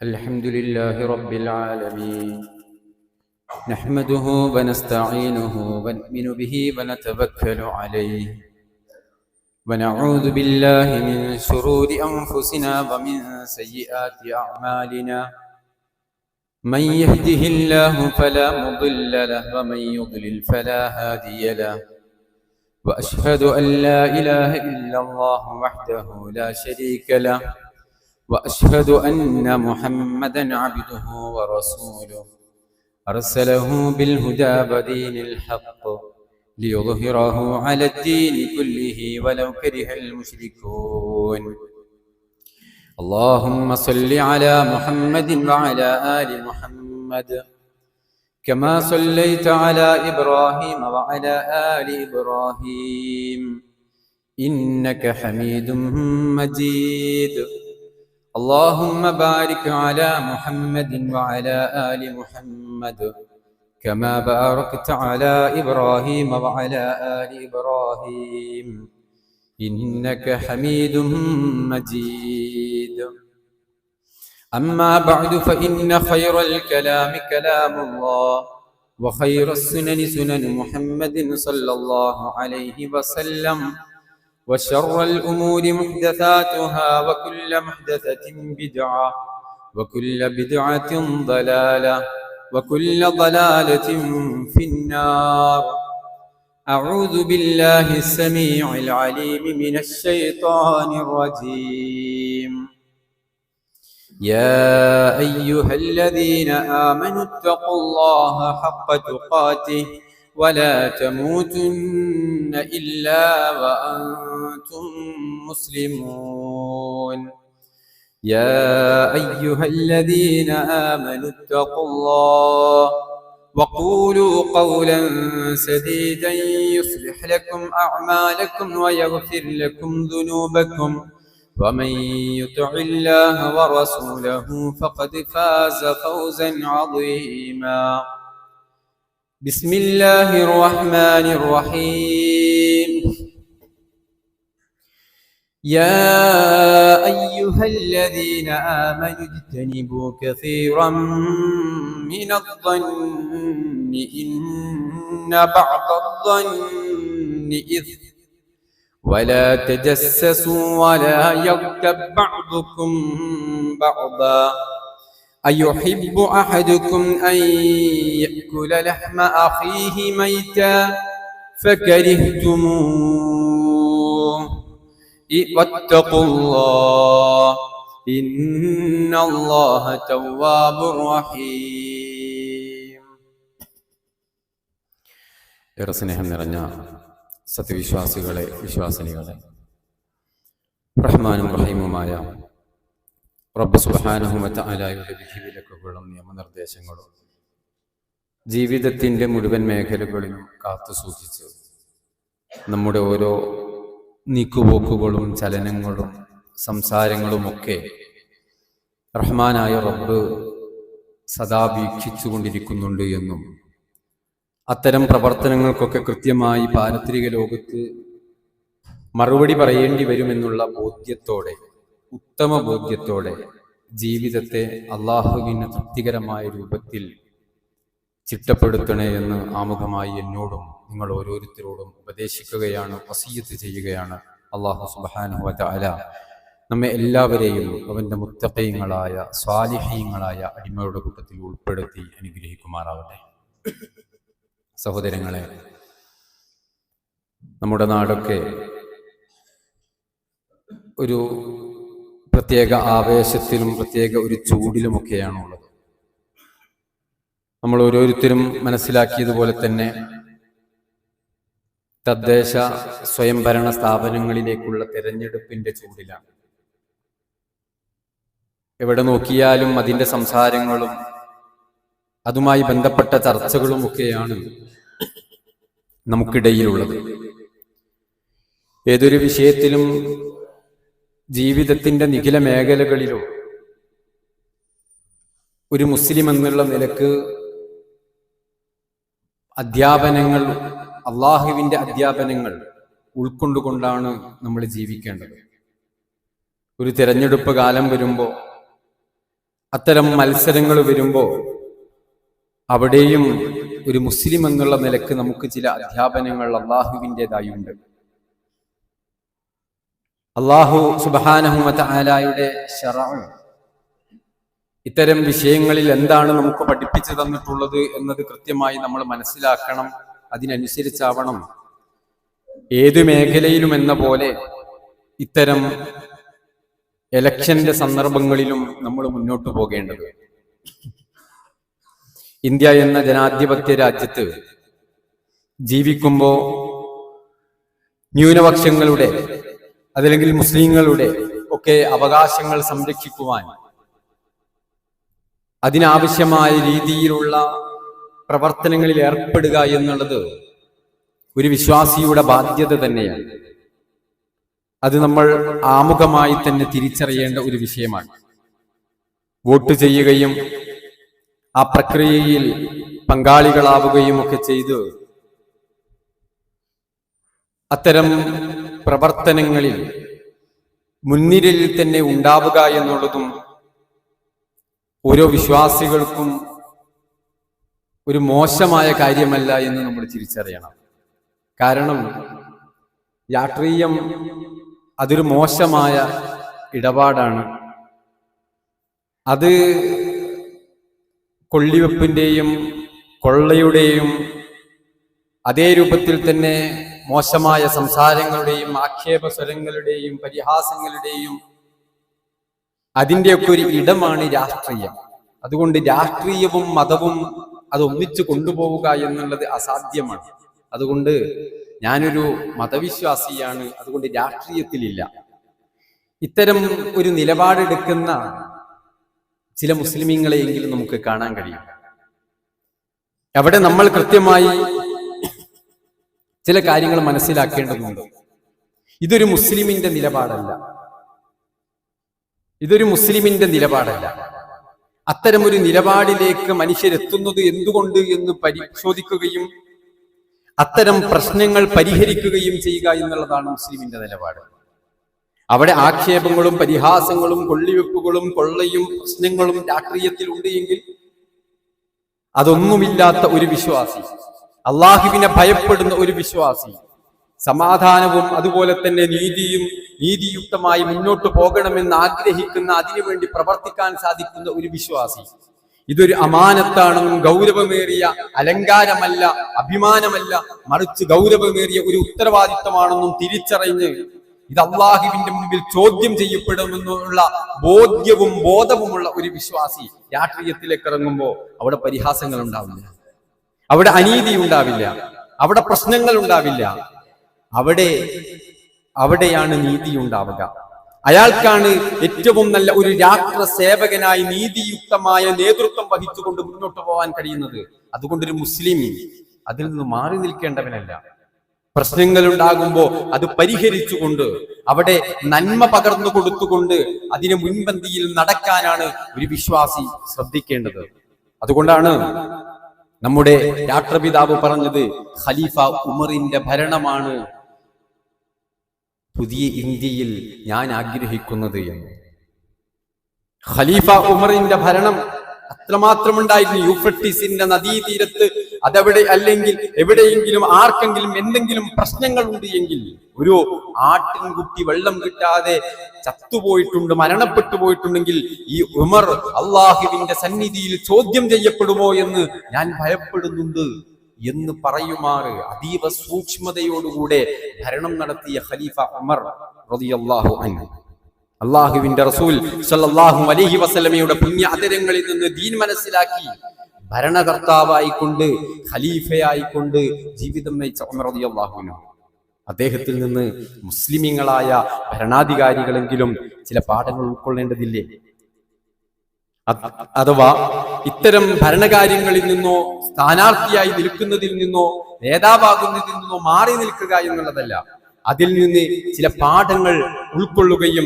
الحمد لله رب العالمين، نحمده ونستعينه ونؤمن به ونتوكل عليه، ونعوذ بالله من شرور أنفسنا ومن سيئات أعمالنا. من يهده الله فلا مضل له ومن يضلل فلا هادي له، وأشهد أن لا إله إلا الله وحده لا شريك له، وأشهد أن محمدًا عبده ورسوله أرسله بالهدى ودين الحق ليظهره على الدين كله ولو كره المشركون. اللهم صل على محمد وعلى آل محمد كما صليت على إبراهيم وعلى آل إبراهيم إنك حميد مجيد. اللهم بارك على محمد وعلى آل محمد كما باركت على إبراهيم وعلى آل إبراهيم إنك حميد مجيد. أما بعد فإن خير الكلام كلام الله، وخير السنن سنن محمد صلى الله عليه وسلم، وشر الأمور محدثاتها وكل محدثة بدعة وكل بدعة ضلالة وكل ضلالة في النار. أعوذ بالله السميع العليم من الشيطان الرجيم. يا أيها الذين آمنوا اتقوا الله حق تقاته ولا تموتن إلا وأنتم مسلمون. يا أيها الذين آمنوا اتقوا الله وقولوا قولا سديدا يصلح لكم أعمالكم ويغفر لكم ذنوبكم، ومن يطع الله ورسوله فقد فاز فوزا عظيما. بسم الله الرحمن الرحيم. يا أيها الذين آمنوا اجتنبوا كثيرا من الظن إن بعض الظن إثم، ولا تجسسوا ولا يغتب بعضكم بعضا، أيحب أحدكم أن يأكل لحم أخيه ميتا فكرهتموه واتقوا الله إن الله تواب رحيم. ഏറെ സ്നേഹം നിറഞ്ഞ സത്യവിശ്വാസികളെ, വിശ്വാസിനികളെ, റഹ്മാനും റഹീമുമായ റബ്ബ് സുബ്ഹാനഹു വ തആലയുടെ വിധിവിലക്കുകളും നിയമനിർദ്ദേശങ്ങളും ജീവിതത്തിൻ്റെ മുഴുവൻ മേഖലകളിലും കാത്തു സൂക്ഷിച്ച് നമ്മുടെ ഓരോ നീക്കുപോക്കുകളും ചലനങ്ങളും സംസാരങ്ങളുമൊക്കെ റഹ്മാനായ റബ്ബ് സദാ വീക്ഷിച്ചുകൊണ്ടിരിക്കുന്നുണ്ട് എന്നും അത്തരം പ്രവർത്തനങ്ങൾക്കൊക്കെ കൃത്യമായി പാരത്രിക ലോകത്ത് മറുപടി പറയേണ്ടി വരുമെന്നുള്ള ബോധ്യത്തോടെ, ഉത്തമ ബോധ്യത്തോടെ ജീവിതത്തെ അള്ളാഹുവിന് തൃപ്തികരമായ രൂപത്തിൽ ചിട്ടപ്പെടുത്തണേ എന്ന് ആമുഖമായി എന്നോടും നിങ്ങൾ ഓരോരുത്തരോടും ഉപദേശിക്കുകയാണ്, വസിയ്യത്ത് ചെയ്യുകയാണ്. അള്ളാഹു സുബ്ഹാനഹു വ തആല നമ്മെ എല്ലാവരെയും അവൻ്റെ മുത്തഖീങ്ങളായ സ്വാലിഹീങ്ങളായ അടിമയുടെ കൂട്ടത്തിൽ ഉൾപ്പെടുത്തി അനുഗ്രഹിക്കുമാറാവട്ടെ. സഹോദരങ്ങളെ, നമ്മുടെ നാടൊക്കെ ഒരു പ്രത്യേക ആവേശത്തിലും പ്രത്യേക ഒരു ചൂടിലുമൊക്കെയാണുള്ളത്. നമ്മൾ ഓരോരുത്തരും മനസ്സിലാക്കിയതുപോലെ തന്നെ തദ്ദേശ സ്വയംഭരണ സ്ഥാപനങ്ങളിലേക്കുള്ള തെരഞ്ഞെടുപ്പിന്റെ ചൂടിലാണ്. എവിടെ നോക്കിയാലും അതിൻ്റെ സംസാരങ്ങളും അതുമായി ബന്ധപ്പെട്ട ചർച്ചകളും ഒക്കെയാണ് നമുക്കിടയിലുള്ളത്. ഏതൊരു വിഷയത്തിലും ജീവിതത്തിൻ്റെ നിഖില മേഖലകളിലും ഒരു മുസ്ലിം എന്നുള്ള നിലക്ക് അധ്യാപനങ്ങൾ, അള്ളാഹുവിൻ്റെ അധ്യാപനങ്ങൾ ഉൾക്കൊണ്ടുകൊണ്ടാണ് നമ്മൾ ജീവിക്കേണ്ടത്. ഒരു തിരഞ്ഞെടുപ്പ് കാലം വരുമ്പോൾ, അത്തരം മത്സരങ്ങൾ വരുമ്പോൾ അവിടെയും ഒരു മുസ്ലിം എന്നുള്ള നിലക്ക് നമുക്ക് ചില അധ്യാപനങ്ങൾ അള്ളാഹുവിൻ്റെതായുണ്ട്. അള്ളാഹു സുബ്ഹാനഹു വ തആലയുടെ ശറഅ് ഇത്തരം വിഷയങ്ങളിൽ എന്താണ് നമുക്ക് പഠിപ്പിച്ചു തന്നിട്ടുള്ളത് എന്നത് കൃത്യമായി നമ്മൾ മനസ്സിലാക്കണം. അതിനനുസരിച്ചാവണം ഏതു മേഖലയിലും എന്ന പോലെ ഇത്തരം എലക്ഷന്റെ സന്ദർഭങ്ങളിലും നമ്മൾ മുന്നോട്ട് പോകേണ്ടത്. ഇന്ത്യ എന്ന ജനാധിപത്യ രാജ്യത്ത് ജീവിക്കുമ്പോൾ ന്യൂനപക്ഷങ്ങളുടെ അതല്ലെങ്കിൽ മുസ്ലിങ്ങളുടെ ഒക്കെ അവകാശങ്ങൾ സംരക്ഷിക്കുവാൻ അതിനാവശ്യമായ രീതിയിലുള്ള പ്രവർത്തനങ്ങളിൽ ഏർപ്പെടുക എന്നുള്ളത് ഒരു വിശ്വാസിയുടെ ബാധ്യത തന്നെയാണ്. അത് നമ്മൾ ആമുഖമായി തന്നെ തിരിച്ചറിയേണ്ട ഒരു വിഷയമാണ്. വോട്ട് ചെയ്യുകയും ആ പ്രക്രിയയിൽ പങ്കാളികളാവുകയും ഒക്കെ ചെയ്ത് അത്തരം പ്രവർത്തനങ്ങളിൽ മുൻനിരയിൽ തന്നെ ഉണ്ടാവുക എന്നുള്ളതും ഓരോ വിശ്വാസികൾക്കും ഒരു മോശമായ കാര്യമല്ല എന്ന് നമ്മൾ തിരിച്ചറിയണം. കാരണം രാഷ്ട്രീയം അതൊരു മോശമായ ഇടപാടാണ്. അത് കൊള്ളിവെപ്പിന്റെയും കൊള്ളയുടെയും അതേ രൂപത്തിൽ തന്നെ മോശമായ സംസാരങ്ങളുടെയും ആക്ഷേപസ്വരങ്ങളുടെയും പരിഹാസങ്ങളുടെയും അതിൻ്റെയൊക്കെ ഒരു ഇടമാണ് രാഷ്ട്രീയം. അതുകൊണ്ട് രാഷ്ട്രീയവും മതവും അത് ഒന്നിച്ചു കൊണ്ടുപോവുക എന്നുള്ളത് അസാധ്യമാണ്. അതുകൊണ്ട് ഞാനൊരു മതവിശ്വാസിയാണ്, അതുകൊണ്ട് രാഷ്ട്രീയത്തിലില്ല. ഇത്തരം ഒരു നിലപാടെടുക്കുന്ന ചില മുസ്ലിമീങ്ങളെയെങ്കിലും നമുക്ക് കാണാൻ കഴിയും. അവിടെ നമ്മൾ കൃത്യമായി ചില കാര്യങ്ങൾ മനസ്സിലാക്കേണ്ടതുണ്ട്. ഇതൊരു മുസ്ലിമിന്റെ നിലപാടല്ല, ഇതൊരു മുസ്ലിമിന്റെ നിലപാടല്ല. അത്തരമൊരു നിലപാടിലേക്ക് മനുഷ്യരെത്തുന്നത് എന്തുകൊണ്ട് എന്ന് പരിശോധിക്കുകയും അത്തരം പ്രശ്നങ്ങൾ പരിഹരിക്കുകയും ചെയ്യുക എന്നുള്ളതാണ് മുസ്ലിമിന്റെ നിലപാട്. അവിടെ ആക്ഷേപങ്ങളും പരിഹാസങ്ങളും കൊള്ളിവെപ്പുകളും കൊള്ളയും പ്രശ്നങ്ങളും രാഷ്ട്രീയത്തിൽ ഉണ്ട് എങ്കിൽ അതൊന്നുമില്ലാത്ത ഒരു വിശ്വാസി, അള്ളാഹുവിനെ ഭയപ്പെടുന്ന ഒരു വിശ്വാസി, സമാധാനവും അതുപോലെ തന്നെ നീതിയുക്തമായി മുന്നോട്ട് പോകണമെന്ന് ആഗ്രഹിക്കുന്ന, അതിനുവേണ്ടി പ്രവർത്തിക്കാൻ സാധിക്കുന്ന ഒരു വിശ്വാസി, ഇതൊരു അമാനത്താണെന്നും ഗൗരവമേറിയ അലങ്കാരമല്ല, അഭിമാനമല്ല, മറിച്ച് ഗൗരവമേറിയ ഒരു ഉത്തരവാദിത്തമാണെന്നും തിരിച്ചറിഞ്ഞ് ഇത് അള്ളാഹുവിന്റെ മുൻപിൽ ചോദ്യം ചെയ്യപ്പെടുമെന്നുള്ള ബോധ്യവും ബോധവുമുള്ള ഒരു വിശ്വാസി രാഷ്ട്രീയത്തിലേക്ക് ഇറങ്ങുമ്പോൾ അവിടെ പരിഹാസങ്ങൾ ഉണ്ടാവില്ല, അവിടെ അനീതി ഉണ്ടാവില്ല, അവിടെ പ്രശ്നങ്ങൾ ഉണ്ടാവില്ല. അവിടെയാണ് നീതി ഉണ്ടാവുക. അയാൾക്കാണ് ഏറ്റവും നല്ല ഒരു രാഷ്ട്ര സേവകനായി നീതിയുക്തമായ നേതൃത്വം വഹിച്ചുകൊണ്ട് മുന്നോട്ട് പോകാൻ കഴിയുന്നത്. അതുകൊണ്ടൊരു മുസ്ലിം അതിൽ നിന്ന് മാറി നിൽക്കേണ്ടവനല്ല. പ്രശ്നങ്ങൾ ഉണ്ടാകുമ്പോൾ അത് പരിഹരിച്ചുകൊണ്ട് അവിടെ നന്മ പകർന്നു കൊടുത്തുകൊണ്ട് അതിന് മുൻപന്തിയിൽ നടക്കാനാണ് ഒരു വിശ്വാസി ശ്രദ്ധിക്കേണ്ടത്. അതുകൊണ്ടാണ് നമ്മുടെ രാഷ്ട്രപിതാവ് പറഞ്ഞത് ഖലീഫ ഉമറിന്റെ ഭരണമാണ് പുതിയ ഇന്ത്യയിൽ ഞാൻ ആഗ്രഹിക്കുന്നത് എന്ന്. ഖലീഫ ഉമറിന്റെ ഭരണം അത്രമാത്രം ഉണ്ടായിരുന്നു. യൂഫ്രട്ടീസിന്റെ നദീതീരത്ത് അതെവിടെ അല്ലെങ്കിൽ എവിടെയെങ്കിലും ആർക്കെങ്കിലും എന്തെങ്കിലും പ്രശ്നങ്ങൾ ഉണ്ട് എങ്കിൽ, ഒരു ആട്ടിൻകുട്ടി വെള്ളം കിട്ടാതെ ചത്തുപോയിട്ടുണ്ട്, മരണപ്പെട്ടു പോയിട്ടുണ്ടെങ്കിൽ ഈ ഉമർ അള്ളാഹുവിന്റെ സന്നിധിയിൽ ചോദ്യം ചെയ്യപ്പെടുമോ എന്ന് ഞാൻ ഭയപ്പെടുന്നുണ്ട് എന്ന് പറയുമാറ് അതീവ സൂക്ഷ്മതയോടുകൂടെ ഭരണം നടത്തിയ ഖലീഫ ഉമർ റളിയല്ലാഹു അൻഹു, അള്ളാഹുവിന്റെ റസൂൽ സല്ലല്ലാഹു അലൈഹി വസല്ലമയുടെ പുണ്യ ആദരങ്ങളിൽ നിന്ന് ദീൻ മനസ്സിലാക്കി ഭരണകർത്താവായിക്കൊണ്ട് ഖലീഫയായിക്കൊണ്ട് ജീവിതം നയിച്ച ഉമർ റളിയല്ലാഹു അൻഹു. അദ്ദേഹത്തിൽ നിന്ന് മുസ്ലിമീങ്ങളായ ഭരണാധികാരികളെങ്കിലും ചില പാഠങ്ങൾ ഉൾക്കൊള്ളേണ്ടതില്ലേ? അഥവാ ഇത്തരം ഭരണകാര്യങ്ങളിൽ നിന്നോ സ്ഥാനാർത്ഥിയായി നിൽക്കുന്നതിൽ നിന്നോ നേതാവാകുന്നതിൽ നിന്നോ മാറി നിൽക്കുക എന്നുള്ളതല്ല, അതിൽ നിന്ന് ചില പാഠങ്ങൾ ഉൾക്കൊള്ളുകയും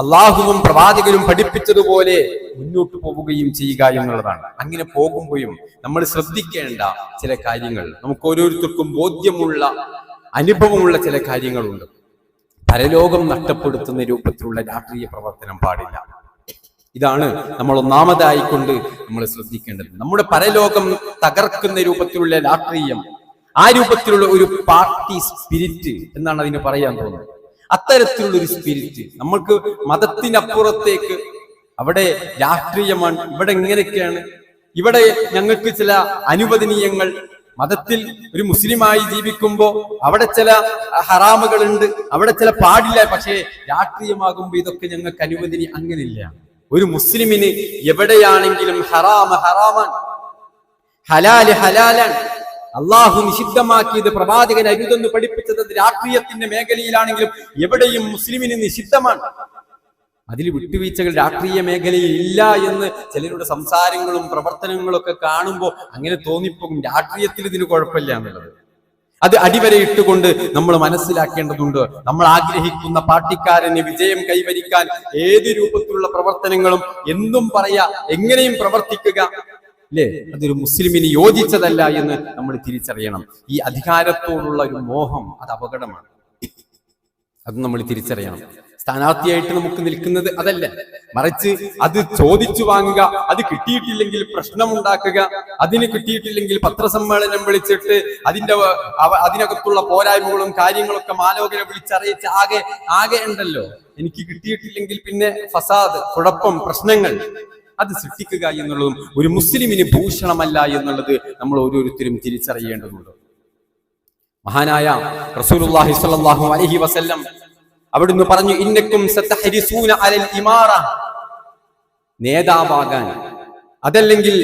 അള്ളാഹുവും പ്രവാചകരും പഠിപ്പിച്ചതുപോലെ മുന്നോട്ട് പോവുകയും ചെയ്യുക എന്നുള്ളതാണ്. അങ്ങനെ പോകുമ്പോഴും നമ്മൾ ശ്രദ്ധിക്കേണ്ട ചില കാര്യങ്ങൾ, നമുക്ക് ഓരോരുത്തർക്കും ബോധ്യമുള്ള അനുഭവമുള്ള ചില കാര്യങ്ങളുണ്ട്. പരലോകം നഷ്ടപ്പെടുത്തുന്ന രൂപത്തിലുള്ള രാഷ്ട്രീയ പ്രവർത്തനം പാടില്ല. ഇതാണ് നമ്മൾ ഒന്നാമതായിക്കൊണ്ട് നമ്മൾ ശ്രദ്ധിക്കേണ്ടത്. നമ്മുടെ പരലോകം തകർക്കുന്ന രൂപത്തിലുള്ള രാഷ്ട്രീയം, ആ രൂപത്തിലുള്ള ഒരു പാർട്ടി സ്പിരിറ്റ് എന്നാണ് അതിന് പറയാൻ തോന്നുന്നത്. അത്തരത്തിലുള്ള ഒരു സ്പിരിറ്റ് നമ്മൾക്ക് മതത്തിനപ്പുറത്തേക്ക്, അവിടെ രാഷ്ട്രീയമാണ്, ഇവിടെ ഇങ്ങനെയൊക്കെയാണ്, ഇവിടെ ഞങ്ങൾക്ക് ചില അനുവദനീയങ്ങൾ, മതത്തിൽ ഒരു മുസ്ലിമായി ജീവിക്കുമ്പോ അവിടെ ചില ഹറാമുകളുണ്ട്, അവിടെ ചില പാടില്ല, പക്ഷേ രാഷ്ട്രീയമാകുമ്പോ ഇതൊക്കെ ഞങ്ങൾക്ക് അനുവദനീയ. അങ്ങനെയില്ല. ഒരു മുസ്ലിമിന് എവിടെയാണെങ്കിലും ഹറാമ് ഹറാമാണ്, ഹലാല് ഹലാലാണ്. അള്ളാഹു നിഷിദ്ധമാക്കിയത്, പ്രവാചകൻ അരുതെന്ന് പഠിപ്പിച്ചത് രാഷ്ട്രീയത്തിന്റെ മേഖലയിലാണെങ്കിലും എവിടെയും മുസ്ലിമിന് നിഷിദ്ധമാണ്. അതിൽ വിട്ടുവീഴ്ചകൾ രാഷ്ട്രീയ മേഖലയിൽ ഇല്ല എന്ന് ചിലരുടെ സംസാരങ്ങളും പ്രവർത്തനങ്ങളും ഒക്കെ കാണുമ്പോൾ അങ്ങനെ തോന്നിപ്പോകും, രാഷ്ട്രീയത്തിൽ ഇതിന് കുഴപ്പമില്ല എന്നുള്ളത്. അത് അടിവരയിട്ടുകൊണ്ട് നമ്മൾ മനസ്സിലാക്കേണ്ടതുണ്ട്. നമ്മൾ ആഗ്രഹിക്കുന്ന പാർട്ടിക്കാരന് വിജയം കൈവരിക്കാൻ ഏത് രൂപത്തിലുള്ള പ്രവർത്തനങ്ങളും എന്തും പറയാ, എങ്ങനെയും പ്രവർത്തിക്കുക, അല്ലേ, അതൊരു മുസ്ലിമിന് യോജിച്ചതല്ല എന്ന് നമ്മൾ തിരിച്ചറിയണം. ഈ അധികാരത്തോടുള്ള ഒരു മോഹം അത് അപകടമാണ്. അത് നമ്മൾ തിരിച്ചറിയണം. സ്ഥാനാർത്ഥിയായിട്ട് നമുക്ക് നിൽക്കുന്നത് അതല്ല, മറിച്ച് അത് ചോദിച്ചു വാങ്ങുക, അത് കിട്ടിയിട്ടില്ലെങ്കിൽ പ്രശ്നമുണ്ടാക്കുക, അതിന് കിട്ടിയിട്ടില്ലെങ്കിൽ പത്രസമ്മേളനം വിളിച്ചിട്ട് അതിനകത്തുള്ള പോരായ്മകളും കാര്യങ്ങളൊക്കെ മാലോകര വിളിച്ചറിയിച്ച് ആകെ ഉണ്ടല്ലോ. എനിക്ക് കിട്ടിയിട്ടില്ലെങ്കിൽ പിന്നെ ഫസാദ്, കുഴപ്പം, പ്രശ്നങ്ങൾ അത് സൃഷ്ടിക്കുക എന്നുള്ളതും ഒരു മുസ്ലിമിന് ഭൂഷണമല്ല എന്നുള്ളത് നമ്മൾ ഓരോരുത്തരും തിരിച്ചറിയേണ്ടതുണ്ട്. മഹാനായ റസൂലുള്ളാഹി സ്വല്ലല്ലാഹു അലൈഹി വസല്ലം അവിടുന്ന് പറഞ്ഞു, ഇന്നക്കും സതഹരിസൂന അലൽ ഇമാറ, നേതാവാകാൻ, അതല്ലെങ്കിൽ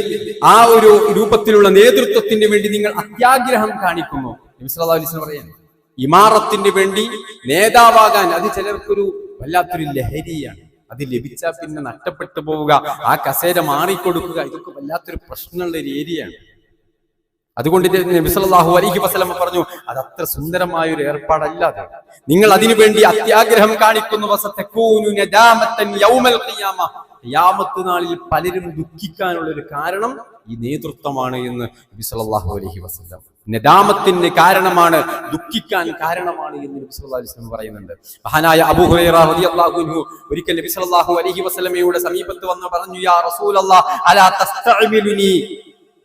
ആ ഒരു രൂപത്തിലുള്ള നേതൃത്വത്തിന് വേണ്ടി നിങ്ങൾ അത്യാഗ്രഹം കാണിക്കുന്നു. നബി സല്ലല്ലാഹു അലൈഹി വസല്ലം പറയുന്നു, ഇമാറത്തിന് വേണ്ടി നേതാവാകാൻ അത് ചിലർക്കൊരു വല്ലാത്തൊരു ലഹരിയാണ്. അത് ലഭിച്ചാൽ പിന്നെ നഷ്ടപ്പെട്ടു പോവുക, ആ കസേര മാറിക്കൊടുക്കുക, ഇതൊക്കെ വല്ലാത്തൊരു പ്രശ്നമുള്ള ഒരു ഏരിയയാണ്. അതുകൊണ്ട് നബി സല്ലല്ലാഹു അലൈഹി വസല്ലം പറഞ്ഞു, അത് അത്ര സുന്ദരമായ ഒരു ഏർപ്പാടല്ല. അത് നിങ്ങൾ അതിനുവേണ്ടി അത്യാഗ്രഹം കാണിക്കുന്നു. വസതകൂനു നദാമത്തൻ യൗമൽ ഖിയാമ, ഖിയാമത്ത് നാളിൽ പലരും ദുഃഖിക്കാനുള്ള ഒരു കാരണം ഈ നേതൃത്വമാണ് എന്ന് നബി സല്ലല്ലാഹു അലൈഹി വസല്ലം. നദാമത്തിന് കാരണമാണ്, ദുഃഖിക്കാൻ കാരണമാണ് എന്ന് നബി സല്ലല്ലാഹു അലൈഹി വസല്ലം പറയുന്നുണ്ട്. മഹാനായ അബൂ ഹുറൈറ റളിയല്ലാഹു അൻഹു ഒരിക്കൽ നബി സല്ലല്ലാഹു അലൈഹി വസല്ലമയുടെ സമീപത്ത് വന്ന് പറഞ്ഞു, യാ റസൂലല്ലാഹ് അലാ തസ്തഅമിലുനി,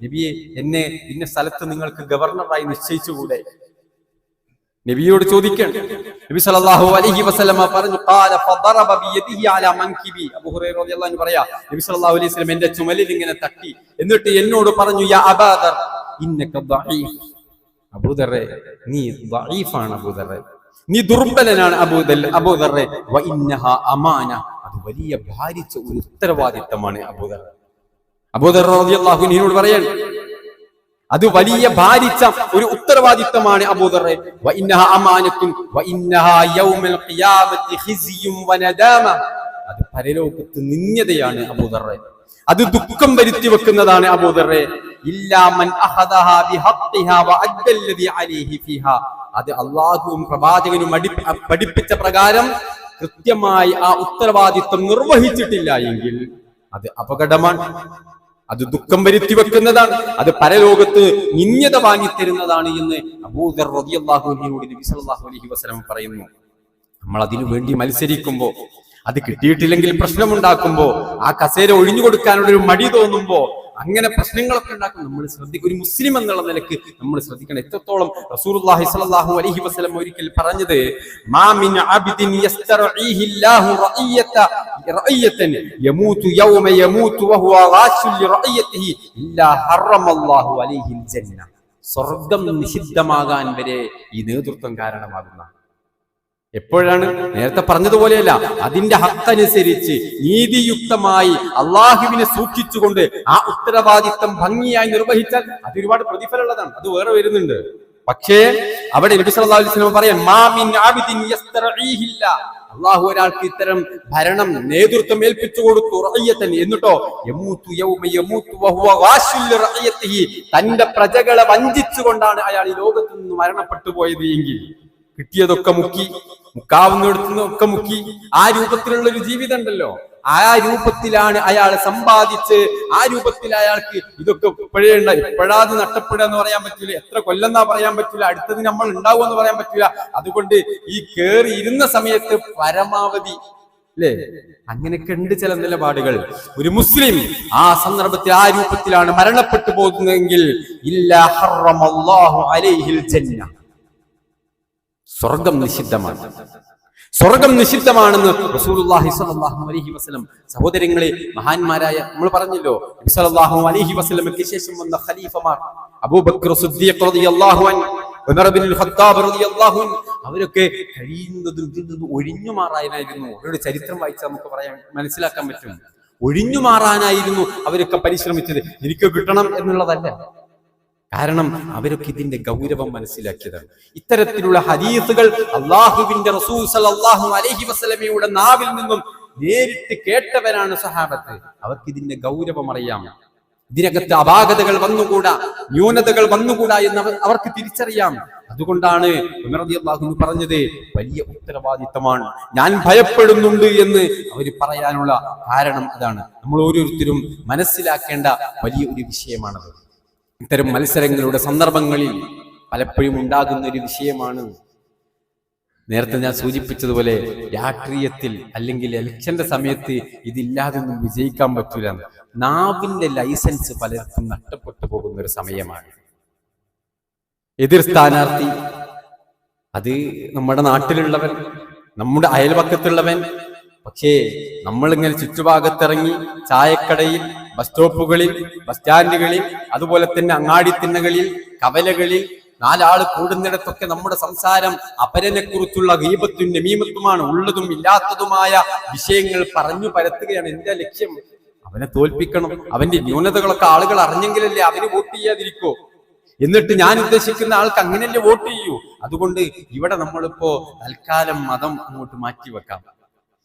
നബിയെ, എന്നെ ഇന്ന സ്ഥലത്ത് നിങ്ങൾക്ക് ഗവർണറായി നിശ്ചയിച്ചുകൂടെ? നബിയോട് ചോദിക്കണം. നബി സല്ലല്ലാഹു അലൈഹി വസല്ലം പറഞ്ഞു, ഖാല ഫദറബ ബിയദിഹി അലാ മൻകിബി. അബൂ ഹുറൈറ റളിയല്ലാഹു അൻഹു പറയാ, നബി സല്ലല്ലാഹു അലൈഹി വസല്ലം എന്റെ ചുമലിൽ ഇങ്ങനെ തട്ടി, എന്നിട്ട് എന്നോട് പറഞ്ഞു, യാ അബൂദർ ഇന്നക ദഈഫ്, അബൂദറെ നീ ദഈഫാണ്, അബൂദറെ നീ ദുർബലനാണ്, അബൂദറെ വ ഇന്നഹ അമാന, അത് വലിയ ഭാരിച്ച ഒരു ഉത്തരവാദിത്തമാണ് അബൂദർ. അബൂദർ റളിയല്ലാഹു അൻഹുവിനോട് പറയാൻ, അത് വലിയ ഭാരിച്ച ഒരു ഉത്തരവാദിത്തമാണ് അബൂദറെ. വ ഇന്നഹ അമാനത്തുൻ വ ഇന്നഹ യൗമൽ ഖിയാമത്തി ഖിസ്യും വ നദാമ, അത് പരലോകത്ത് നിന്യതയാണ് അബൂദറെ, അത് ദുഃഖം വരുത്തി വെക്കുന്നതാണ് അബൂദറെ. ഇല്ലാ മൻ അഖദഹാ ബിഹഖ്ഖിഹാ വ അദ്ദല്ലദി അലൈഹി ഫീഹാ, അത് അല്ലാഹുവും പ്രവാചകനും പഠിപ്പിച്ച പ്രകാരം കൃത്യമായി ആ ഉത്തരവാദിത്വം നിർവഹിച്ചിട്ടില്ല എങ്കിൽ അത് അപകടമാണ്, അത് ദുഃഖം വരുത്തി വെക്കുന്നതാണ്, അത് പരലോകത്ത് നിന്യത വാങ്ങിത്തരുന്നതാണ് എന്ന് അബൂദർ റളിയല്ലാഹു അൻഹുവിനോട് നബി സല്ലല്ലാഹു അലൈഹി വസല്ലം പറയുന്നു. നമ്മൾ അതിനു വേണ്ടി മത്സരിക്കുമ്പോ, അത് കിട്ടിയിട്ടില്ലെങ്കിൽ പ്രശ്നമുണ്ടാക്കുമ്പോ, ആ കസേര ഒഴിഞ്ഞു കൊടുക്കാനുള്ള ഒരു മടി തോന്നുമ്പോ, അങ്ങനെ പ്രശ്നങ്ങളൊക്കെ ഉണ്ടാക്കും. നമ്മൾ ശ്രദ്ധിക്കും, ഒരു മുസ്ലിം എന്നുള്ള നിലക്ക് നമ്മൾ ശ്രദ്ധിക്കണം. എത്രത്തോളം റസൂലുള്ളാഹി സ്വല്ലല്ലാഹു അലൈഹി വസല്ലം ഒരിക്കൽ പറഞ്ഞത്, മാ മിൻ അബ്ദിൻ യസ്തറഈഹി അല്ലാഹു റഅയ്യതൻ യമൂതു യൗമ യമൂതു വഹുവ ഗാശുൽ ലിറഅയ്യതിഹി ഇല്ലാ ഹറമല്ലാഹു അലൈഹിൽ ജന്ന, സ്വർഗ്ഗം നിഷിദ്ധമാകാൻ വരെ ഈ നേതൃത്വം കാരണമാകുന്ന. എപ്പോഴാണ്? നേരത്തെ പറഞ്ഞതുപോലെയല്ല, അതിന്റെ ഹക്കനുസരിച്ച് നീതിയുക്തമായി അള്ളാഹുവിനെ സൂക്ഷിച്ചുകൊണ്ട് ആ ഉത്തരവാദിത്തം ഭംഗിയായി നിർവഹിച്ചാൽ അത് ഒരുപാട് പ്രതിഫലമുള്ളതാണ്, അത് വേറെ വരുന്നുണ്ട്. പക്ഷേ അവിടെ നബി സല്ലല്ലാഹു അലൈഹി വസല്ലം പറയാം, മാ മിൻ അബ്ദിൻ യസ്തറഈഹി അല്ലാഹു ഒരാൾക്ക് ഇത്തരം ഭരണം, നേതൃത്വം ഏൽപ്പിച്ചു കൊടുത്തു, റഅയ്യതൻ, എന്നിട്ടോ യമൂതു യൗമ യമൂതു വഹുവ ഗാശുൽ ലിറഅയ്യതിഹി, തന്റെ പ്രജകളെ വഞ്ചിച്ചുകൊണ്ടാണ് അയാൾ ഈ ലോകത്ത് നിന്ന് മരണപ്പെട്ടു പോയത് എങ്കിൽ, കിട്ടിയതൊക്കെ മുക്കി, മുക്കാവുന്നിടത്തുനിന്ന് ഒക്കെ മുക്കി. ആ രൂപത്തിലുള്ള ഒരു ജീവിതം ഉണ്ടല്ലോ. ആ രൂപത്തിലാണ് അയാൾ സമ്പാദിച്ച്, ആ രൂപത്തിൽ അയാൾക്ക് ഇതൊക്കെ ഇപ്പോഴേ ഉണ്ടായി. ഇപ്പോഴാത് നഷ്ടപ്പെടുക എന്ന് പറയാൻ പറ്റില്ല, എത്ര കൊല്ലെന്നാ പറയാൻ പറ്റില്ല, അടുത്തത് നമ്മൾ ഉണ്ടാവുമെന്ന് പറയാൻ പറ്റില്ല. അതുകൊണ്ട് ഈ കേറി ഇരുന്ന സമയത്ത് പരമാവധി അല്ലേ, അങ്ങനെയൊക്കെ ഉണ്ട് ചില നിലപാടുകൾ. ഒരു മുസ്ലിം ആ സന്ദർഭത്തിൽ ആ രൂപത്തിലാണ് മരണപ്പെട്ടു പോകുന്നതെങ്കിൽ ഇല്ലാ ഹറമല്ലാഹു അലൈഹിൽ ജന്ന, സ്വർഗം നിഷിദ്ധമാണ്. സ്വർഗം നിഷിദ്ധമാണെന്ന് റസൂലുള്ളാഹി സ്വല്ലല്ലാഹു അലൈഹി വസല്ലം. സഹോദരങ്ങളെ, മഹാന്മാരായ നമ്മൾ പറഞ്ഞല്ലോ, നബി സ്വല്ലല്ലാഹു അലൈഹി വസല്ലമയ്ക്ക് ശേഷം വന്ന ഖലീഫമാർ അബൂബക്കർ സിദ്ദീഖ് റളിയല്ലാഹു അൻഹു, ഉമർ ഇബ്നുൽ ഖത്താബ് റളിയല്ലാഹു അൻഹു, അവരൊക്കെ കഴിയുന്നതും ഇതിൽ ഒഴിഞ്ഞു മാറാനായിരുന്നു. അവരുടെ ചരിത്രം വായിച്ചാൽ നമുക്ക് മനസ്സിലാക്കാൻ പറ്റും. ഒഴിഞ്ഞു മാറാനായിരുന്നു അവരൊക്കെ പരിശ്രമിച്ചത്. എനിക്ക് കിട്ടണം എന്നുള്ളതല്ല. കാരണം അവരൊക്കെ ഇതിന്റെ ഗൗരവം മനസ്സിലാക്കിയതാണ്. ഇത്തരത്തിലുള്ള ഹദീസുകൾ അള്ളാഹുവിന്റെ റസൂൽ സല്ലല്ലാഹു അലൈഹി വസല്ലമയുടെ നാവിൽ നിന്നും നേരിട്ട് കേട്ടവരാണ് സഹാബത്ത്. അവർക്ക് ഇതിന്റെ ഗൗരവം അറിയാം. ഇതിനകത്ത് അപാകതകൾ വന്നുകൂടാ, ന്യൂനതകൾ വന്നുകൂടാ എന്ന് അവർക്ക് തിരിച്ചറിയാം. അതുകൊണ്ടാണ് ഉമർ റളിയല്ലാഹു അൻഹു പറഞ്ഞത് വലിയ ഉത്തരവാദിത്തമാണ്, ഞാൻ ഭയപ്പെടുന്നുണ്ട് എന്ന് അവർ പറയാനുള്ള കാരണം അതാണ്. നമ്മൾ ഓരോരുത്തരും മനസ്സിലാക്കേണ്ട വലിയ ഒരു വിഷയമാണത്. ഇത്തരം മത്സരങ്ങളുടെ സന്ദർഭങ്ങളിൽ പലപ്പോഴും ഉണ്ടാകുന്ന ഒരു വിഷയമാണ്. നേരത്തെ ഞാൻ സൂചിപ്പിച്ചതുപോലെ രാഷ്ട്രീയത്തിൽ അല്ലെങ്കിൽ ഇലക്ഷന്റെ സമയത്ത് ഇതില്ലാതൊന്നും വിജയിക്കാൻ പറ്റൂല. നാവിന്റെ ലൈസൻസ് പലർക്കും നഷ്ടപ്പെട്ടു പോകുന്ന ഒരു സമയമാണ്. എതിർ സ്ഥാനാർത്ഥി, അത് നമ്മുടെ നാട്ടിലുള്ളവൻ, നമ്മുടെ അയൽപക്കത്തുള്ളവൻ, പക്ഷേ നമ്മളിങ്ങനെ ചുറ്റുഭാഗത്തിറങ്ങി ചായക്കടയിൽ, ബസ് സ്റ്റോപ്പുകളിൽ, ബസ് സ്റ്റാൻഡുകളിൽ, അതുപോലെ തന്നെ അങ്ങാടിത്തിണ്ണകളിൽ, കവലകളിൽ, നാലാള് കൂടുന്നിടത്തൊക്കെ നമ്മുടെ സംസാരം അപരനെ കുറിച്ചുള്ള ഗീബത്തും നമീമത്തുമാണ്. ഉള്ളതും ഇല്ലാത്തതുമായ വിഷയങ്ങൾ പറഞ്ഞു പരത്തുകയാണ്. എന്റെ ലക്ഷ്യം അവനെ തോൽപ്പിക്കണം. അവന്റെ ന്യൂനതകളൊക്കെ ആളുകൾ അറിഞ്ഞെങ്കിലല്ലേ അവന് വോട്ട് ചെയ്യാതിരിക്കോ. എന്നിട്ട് ഞാൻ ഉദ്ദേശിക്കുന്ന ആൾക്ക് അങ്ങനെയല്ലേ വോട്ട് ചെയ്യൂ. അതുകൊണ്ട് ഇവിടെ നമ്മളിപ്പോ തൽക്കാലം മതം അങ്ങോട്ട് മാറ്റിവെക്കാം.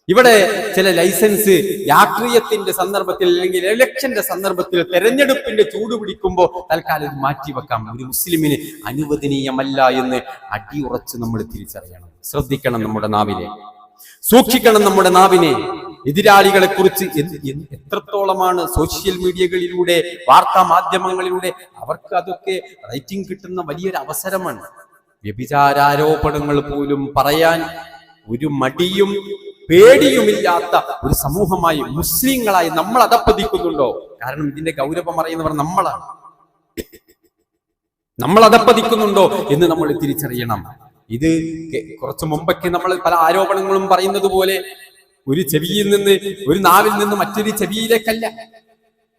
ഇവിടെ ചില ലൈസൻസ് രാഷ്ട്രീയത്തിന്റെ സന്ദർഭത്തിൽ അല്ലെങ്കിൽ ഇലക്ഷന്റെ സന്ദർഭത്തിൽ തെരഞ്ഞെടുപ്പിന്റെ ചൂട് പിടിക്കുമ്പോൾ തൽക്കാലം ഇത് മാറ്റിവെക്കാം. ഒരു മുസ്ലിമിന് അനുവദനീയമല്ല എന്ന് അടിയുറച്ച് നമ്മൾ തിരിച്ചറിയണം. ശ്രദ്ധിക്കണം, നമ്മുടെ നാവിനെ സൂക്ഷിക്കണം. നമ്മുടെ നാവിനെ എതിരാളികളെ കുറിച്ച് എത്രത്തോളമാണ് സോഷ്യൽ മീഡിയകളിലൂടെ, വാർത്താ മാധ്യമങ്ങളിലൂടെ അവർക്ക് അതൊക്കെ റേറ്റിംഗ് കിട്ടുന്ന വലിയൊരു അവസരമാണ്. വ്യഭിചാരോപണങ്ങൾ പോലും പറയാൻ ഒരു മടിയും പേടിയുമില്ലാത്ത ഒരു സമൂഹമായി മുസ്ലിങ്ങളായി നമ്മൾ അധപ്പതിക്കുന്നുണ്ടോ? കാരണം ഇതിന്റെ ഗൗരവം അറിയുന്നവർ നമ്മളാണ്. നമ്മൾ അധപ്പതിക്കുന്നുണ്ടോ എന്ന് നമ്മൾ തിരിച്ചറിയണം. ഇത് കുറച്ചു മുമ്പൊക്കെ നമ്മൾ പല ആരോപണങ്ങളും പറയുന്നത് പോലെ ഒരു ചെവിയിൽ നിന്ന്, ഒരു നാവിൽ നിന്ന് മറ്റൊരു ചെവിയിലേക്കല്ല.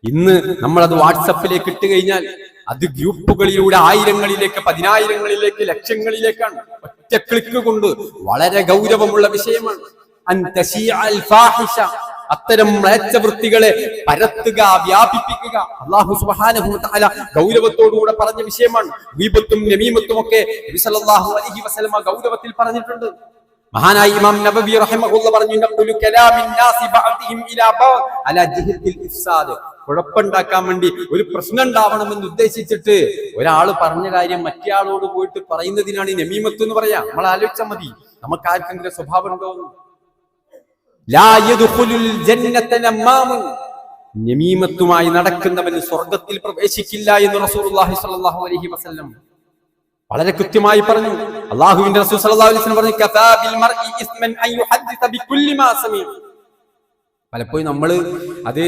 ഇന്ന് നമ്മളത് വാട്സപ്പിലേക്ക് ഇട്ട് കഴിഞ്ഞാൽ അത് ഗ്രൂപ്പുകളിലൂടെ ആയിരങ്ങളിലേക്ക്, പതിനായിരങ്ങളിലേക്ക്, ലക്ഷങ്ങളിലേക്കാണ്. ഒറ്റ ക്ലിക്ക് കൊണ്ട് വളരെ ഗൗരവമുള്ള വിഷയമാണ്. അത്തരം മ്ലേച്ഛവൃത്തികളെ പരത്തുക, വ്യാപിപ്പിക്കുക അല്ലാഹു സുബ്ഹാനഹു വ തആല ഗൗരവത്തോടുകൂടെ പറഞ്ഞ വിഷയമാണ്. ഗീബത്തും നമീമത്തും ഒക്കെ നബി സല്ലല്ലാഹു അലൈഹി വസല്ലം ഗൗരവത്തിൽ പറഞ്ഞിട്ടുണ്ട്. മഹാനായ ഇമാം നബവി റഹിമഹുല്ലാഹ് പറഞ്ഞു, നഖുലു കലാമിൻ നാസി ബഅദിഹിം ഇലാ ബഅദ് അലാ ജിഹത്തിൽ ഇഫ്സാദ്. കുഴപ്പമുണ്ടാക്കാൻ വേണ്ടി, ഒരു പ്രശ്നം ഉണ്ടാവണമെന്ന് ഉദ്ദേശിച്ചിട്ട് ഒരാള് പറഞ്ഞ കാര്യം മറ്റേയാളോട് പോയിട്ട് പറയുന്നതിനാണ് ഈ നമീമത്ത് എന്ന് പറയാം. നമ്മൾ ആലോചിച്ചാൽ മതി, നമുക്ക് ആർക്കെങ്കിലും സ്വഭാവം ഉണ്ടോ? നമീമത്തുമായി നടക്കുന്നവന് സ്വർഗത്തിൽ പ്രവേശിക്കില്ല എന്ന് റസൂലുള്ളാഹി സ്വല്ലല്ലാഹു അലൈഹി വസല്ലം വളരെ കൃത്യമായി പറഞ്ഞു. അല്ലാഹുവിന്റെ റസൂൽ സ്വല്ലല്ലാഹു അലൈഹി വസല്ലം പറഞ്ഞു, കഫാ ബിൽ മർഇ ഇസ്മൻ അൻ യുഹദ്ദിസ ബികുല്ലി മാ സമി. പലപ്പോഴും നമ്മൾ അത്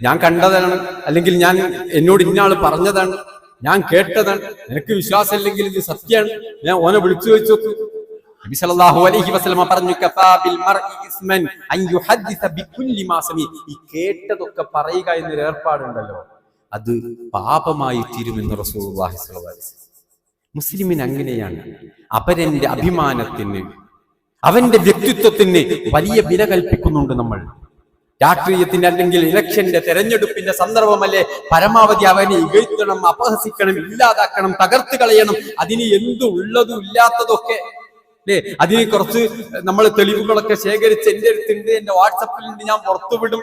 ഞാൻ കണ്ടതാണ്, അല്ലെങ്കിൽ ഞാൻ എന്നോട് ഇന്നയാള് പറഞ്ഞതാണ്, ഞാൻ കേട്ടതാണ്, നിനക്ക് വിശ്വാസം ഇല്ലെങ്കിൽ ഇത് സത്യമാണ്, ഞാൻ ഓനെ വിളിച്ചു വെച്ചു. നബി സല്ലല്ലാഹു അലൈഹി വസല്ലം പറഞ്ഞു, കഫാ ബിൽ മർഇ ഇസ്മൻ അൻ യുഹദ്ദിസ ബികുല്ലി മാ സമി. ഈ കേട്ടതൊക്കെ പറയുക എന്നൊരു ഏർപ്പാടുണ്ടല്ലോ, അത് പാപമായി തീരുമെന്ന് റസൂലുള്ളാഹി സ്വല്ലല്ലാഹു അലൈഹി വസല്ലം. മുസ്ലിമിന് അങ്ങനെയാണ്. അപരന്റെ അഭിമാനത്തിന്, അവന്റെ വ്യക്തിത്വത്തിന് വലിയ വില കൽപ്പിക്കുന്നുണ്ട് നമ്മൾ. രാഷ്ട്രീയത്തിന്റെ അല്ലെങ്കിൽ ഇലക്ഷന്റെ, തെരഞ്ഞെടുപ്പിന്റെ സന്ദർഭമല്ലേ, പരമാവധി അവനെ ഇകഴ്ത്തണം, അപഹസിക്കണം, ഇല്ലാതാക്കണം, തകർത്ത് കളയണം. അതിന് എന്തു ഉള്ളതും ഇല്ലാത്തതൊക്കെ അല്ലേ, അതിന് കുറച്ച് നമ്മൾ തെളിവുകളൊക്കെ ശേഖരിച്ച് എന്റെ അടുത്തുണ്ട്, എന്റെ വാട്സപ്പിൽ നിന്ന് ഞാൻ പുറത്തുവിടും.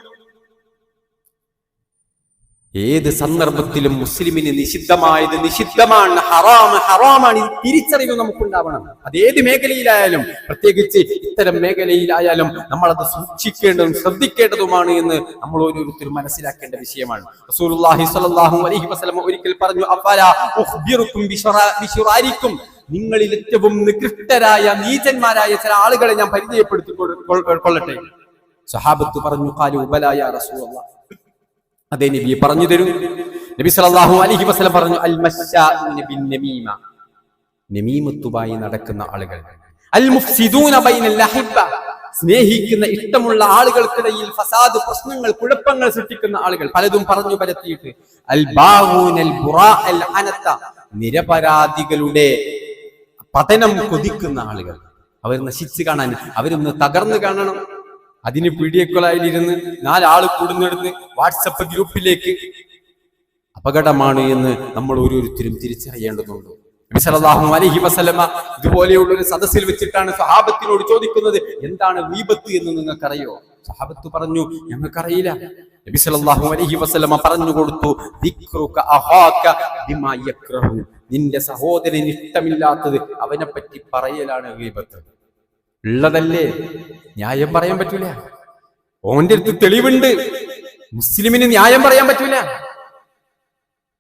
ഏത് സന്ദർഭത്തിലും മുസ്ലിമിന് നിഷിദ്ധമായത് നിഷിദ്ധമാണ്, ഹറാമാണ് ഇത് തിരിച്ചറിവ് നമുക്കുണ്ടാവണം. അത് ഏത് മേഖലയിലായാലും, പ്രത്യേകിച്ച് ഇത്തരം മേഖലയിലായാലും നമ്മളത് സൂക്ഷിക്കേണ്ടതും ശ്രദ്ധിക്കേണ്ടതുമാണ് എന്ന് നമ്മൾ ഓരോരുത്തരും മനസ്സിലാക്കേണ്ട വിഷയമാണ്. റസൂലുള്ളാഹി സ്വല്ലല്ലാഹു അലൈഹി വസല്ലം ഒരിക്കൽ പറഞ്ഞു, അഫലാ ഉഖ്ബിറുക്കും ബിശുറാരിക്കും, നിങ്ങളിൽ ഏറ്റവും നികൃഷ്ടരായ നീചന്മാരായ ചില ആളുകളെ ഞാൻ പരിചയപ്പെടുത്തി കൊള്ളട്ടെ. സഹാബത്ത് പറഞ്ഞു, ഖാലു ബലാ യാ റസൂലല്ലാഹ്, അതേ നബി പറഞ്ഞു തരൂ. നബി സല്ലല്ലാഹു അലൈഹി വസല്ലം പറഞ്ഞു, അൽ മശ്ശാഊന ബിൻ നമീമ, നമീമത്തുമായി നടക്കുന്ന ആളുകൾ, അൽ മുഫ്സിദൂന ബൈനൽ അഹിബ്ബ, സ്നേഹിക്കുന്ന ഇഷ്ടമുള്ള ആളുകൾക്കിടയിൽ ഫസാദ്, പ്രശ്നങ്ങൾ, കുഴപ്പങ്ങൾ സൃഷ്ടിക്കുന്ന ആളുകൾ, പലതും പറഞ്ഞു പരത്തിയിട്ട്, അൽ ബാഊനൽ ബുറാഅൽ അനത, നിരപരാധികളുടെ പതനം കൊതിക്കുന്ന ആളുകൾ, അവർ നശിച്ചു കാണാൻ, അവരൊന്ന് തകർന്നു കാണണം, അതിന് പീഡിയക്കൊലായിലിരുന്ന് 4 ആള് കൂടുന്നിടന്ന് വാട്സപ്പ് ഗ്രൂപ്പിലേക്ക് അപകടമാണ് എന്ന് നമ്മൾ ഓരോരുത്തരും തിരിച്ചറിയേണ്ടതുണ്ട്. നബി സല്ലല്ലാഹു അലൈഹി വസല്ലമ ഇതുപോലെയുള്ള ഒരു സദസ്സിൽ വെച്ചിട്ടാണ് സഹാബത്തിനോട് ചോദിക്കുന്നത്, എന്താണ് ഗീബത്ത് എന്ന് നിങ്ങൾക്കറിയോ? സഹാബത്ത് പറഞ്ഞു, ഞങ്ങൾക്കറിയില്ല. നബി സല്ലല്ലാഹു അലൈഹി വസല്ലമ പറഞ്ഞു കൊടുത്തു, ദിക്റുക അഹാക ബിമാ യക്റഹു, നിന്റെ സഹോദരന് ഇഷ്ടമില്ലാത്തത് അവനെ പറ്റി പറയലാണ് ഗീബത്ത്. ഉള്ളതല്ലേ, ന്യായം പറയാൻ പറ്റൂല. ഓന്റെ അടുത്ത് തെളിവുണ്ട്, മുസ്ലിമിന് ന്യായം പറയാൻ പറ്റൂല.